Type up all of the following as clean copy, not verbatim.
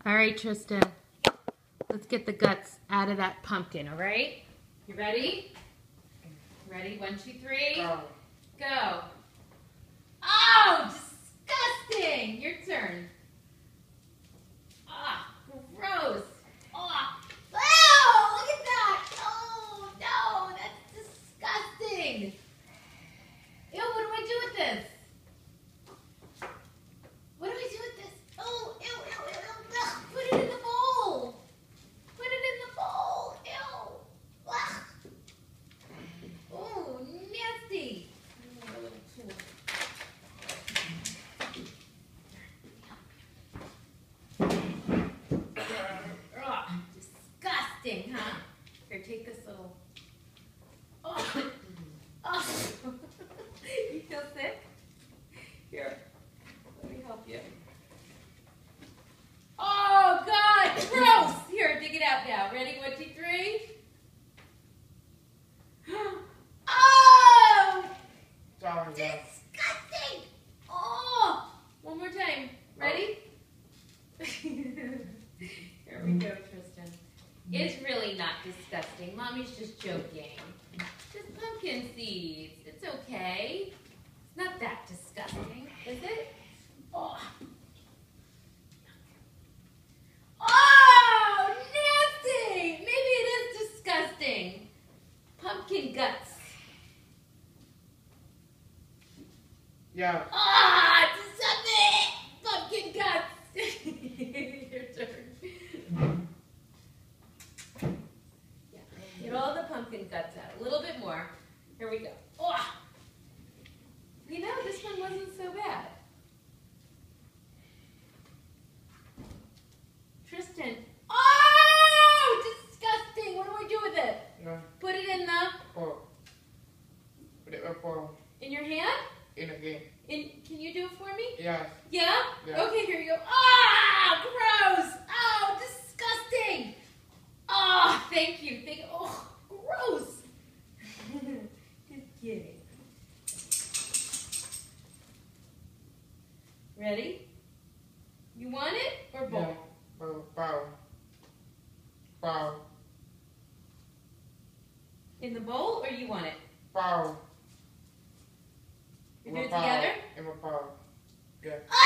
All right, Tristan. Let's get the guts out of that pumpkin, all right? You ready? Ready? 1, 2, 3. Go. Oh, disgusting! Your turn. Ah, gross. Oh, ew, look at that. Oh, no, that's disgusting. Ew, what do I do with this? What do I do with this? Oh, ew, ew, ew, ew. Ugh, put it in the bowl. Put it in the bowl. Ew. Ugh. Oh, nasty. Ugh, disgusting, huh? Here, take this little. Oh. Oh. You feel sick? Here, let me help you. Oh, God, gross! Here, dig it out now. Ready? 1, 2, 3. Oh! Disgusting! Oh! One more time. Ready? Here we go, Tristan. It's really not disgusting. Mommy's just joking. Just pumpkin seeds. It's okay. It's not that disgusting, is it? Oh. Oh, nasty! Maybe it is disgusting. Pumpkin guts. Yeah. Ah, disgusting! Pumpkin guts. Your turn. Yeah, get all the pumpkin guts out. A little bit more. Here we go. Oh. You know, this one wasn't so bad. Tristan. Oh, disgusting. What do I do with it? No. Put it in the... Oh. Put it up In your hand? in again. Can you do it for me? Yeah. Yeah? Yeah. Okay, here you go. Ah, gross. Oh, disgusting. Oh, thank you. Oh, gross. Just kidding. Ready? You want it or bowl? Yeah. Bow. Bow. In the bowl or you want it? Bow. You do it together? In my bow. Yeah. Ah!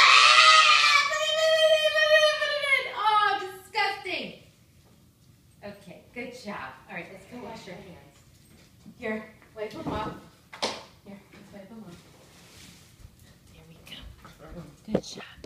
Oh, disgusting. Okay, good job. All right, let's go wash your hands. Here, wipe them off. Here, let's wipe them off. There we go. Good job.